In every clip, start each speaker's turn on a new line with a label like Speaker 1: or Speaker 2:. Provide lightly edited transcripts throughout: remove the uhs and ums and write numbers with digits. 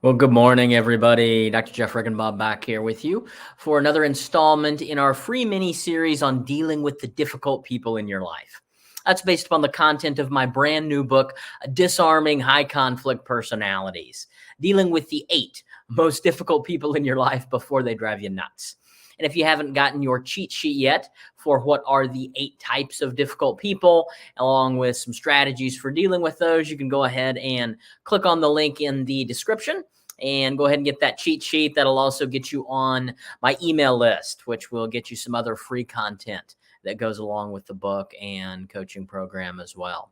Speaker 1: Well, good morning, everybody. Dr. Jeff Riggenbach back here with you for another installment in our free mini-series on dealing with the difficult people in your life. That's based upon the content of my brand new book, Disarming High Conflict Personalities, dealing with the 8 most difficult people in your life before they drive you nuts. And if you haven't gotten your cheat sheet yet for what are the 8 types of difficult people, along with some strategies for dealing with those, you can go ahead and click on the link in the description and go ahead and get that cheat sheet. That'll also get you on my email list, which will get you some other free content that goes along with the book and coaching program as well.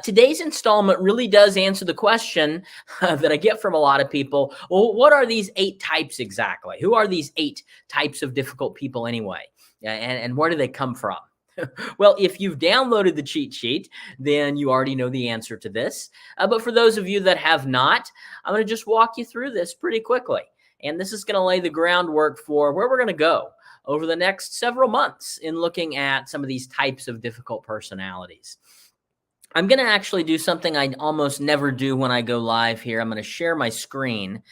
Speaker 1: Today's installment really does answer the question that I get from a lot of people. Well, what are these 8 types exactly? Who are these 8 types of difficult people anyway? And where do they come from? Well, if you've downloaded the cheat sheet, then you already know the answer to this. But for those of you that have not, I'm going to just walk you through this pretty quickly. And this is going to lay the groundwork for where we're going to go over the next several months in looking at some of these types of difficult personalities. I'm going to actually do something I almost never do when I go live here. I'm going to share my screen.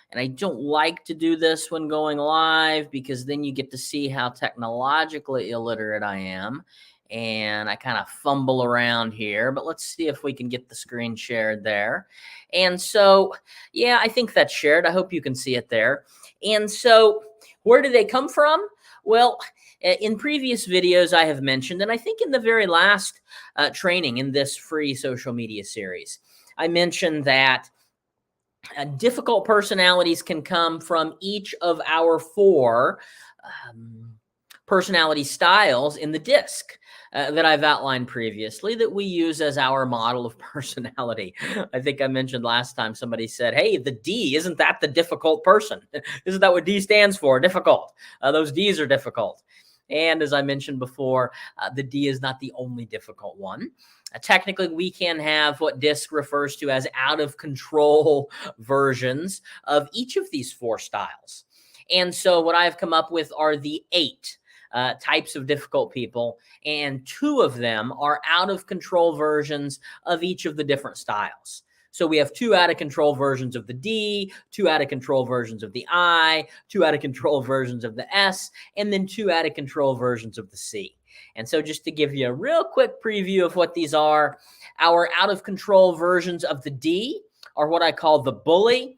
Speaker 1: And I don't like to do this when going live because then you get to see how technologically illiterate I am. And I kind of fumble around here, but let's see if we can get the screen shared there. And so, yeah, I think that's shared. I hope you can see it there. And so where do they come from? Well, in previous videos I have mentioned, and I think in the very last training in this free social media series, I mentioned that difficult personalities can come from each of our 4 personality styles in the DISC that I've outlined previously that we use as our model of personality. I think I mentioned last time somebody said, hey, the D, isn't that the difficult person? Isn't that what D stands for? Difficult. Those Ds are difficult. And as I mentioned before, the D is not the only difficult one. Technically, we can have what DISC refers to as out of control versions of each of these 4 styles. And so what I've come up with are the 8 types of difficult people, and 2 of them are out of control versions of each of the different styles. So we have 2 out of control versions of the D, 2 out of control versions of the I, 2 out of control versions of the S, and then 2 out of control versions of the C. And so just to give you a real quick preview of what these are, our out of control versions of the D are what I call the bully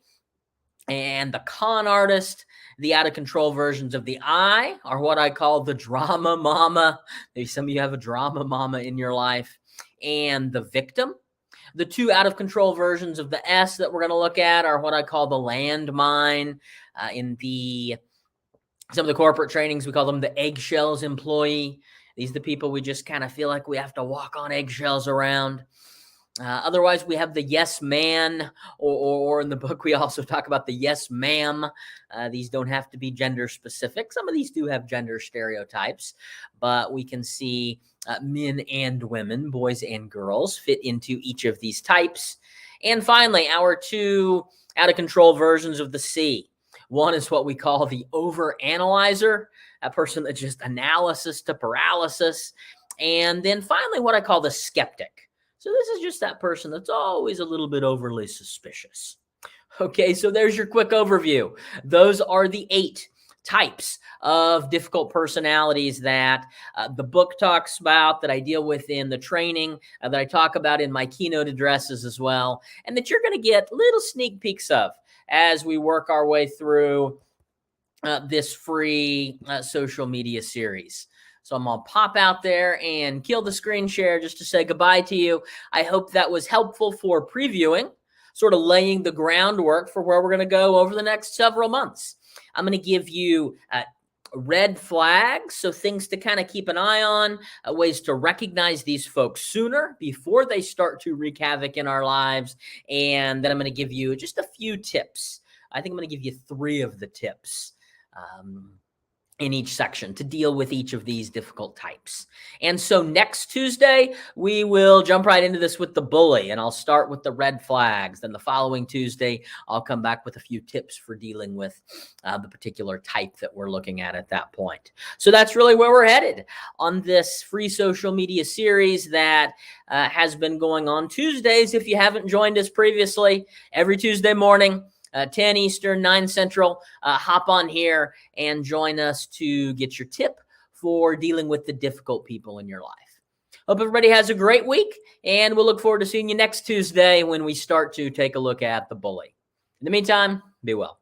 Speaker 1: and the con artist. The out of control versions of the I are what I call the drama mama. Maybe some of you have a drama mama in your life. And the victim. The 2 out of control versions of the S that we're going to look at are what I call the landmine. In some of the corporate trainings, we call them the eggshells employee. These are the people we just kind of feel like we have to walk on eggshells around. Otherwise, we have the yes man, or in the book, we also talk about the yes ma'am. These don't have to be gender specific. Some of these do have gender stereotypes, but we can see men and women, boys and girls, fit into each of these types. And finally, our 2 out of control versions of the C. One is what we call the overanalyzer, a person that just analysis to paralysis. And then finally, what I call the skeptic. So this is just that person that's always a little bit overly suspicious. Okay, so there's your quick overview. Those are the 8 types of difficult personalities that the book talks about, that I deal with in the training, that I talk about in my keynote addresses as well, and that you're going to get little sneak peeks of as we work our way through this free social media series. So I'm going to pop out there and kill the screen share just to say goodbye to you. I hope that was helpful for previewing, sort of laying the groundwork for where we're going to go over the next several months. I'm going to give you red flags, so things to kind of keep an eye on, ways to recognize these folks sooner before they start to wreak havoc in our lives. And then I'm going to give you just a few tips. I think I'm going to give you 3 of the tips in each section to deal with each of these difficult types. And so next Tuesday, we will jump right into this with the bully, and I'll start with the red flags. Then the following Tuesday, I'll come back with a few tips for dealing with the particular type that we're looking at that point. So that's really where we're headed on this free social media series that has been going on Tuesdays. If you haven't joined us previously, every Tuesday morning, 10 Eastern, 9 Central. Hop on here and join us to get your tip for dealing with the difficult people in your life. Hope everybody has a great week, and we'll look forward to seeing you next Tuesday when we start to take a look at the bully. In the meantime, be well.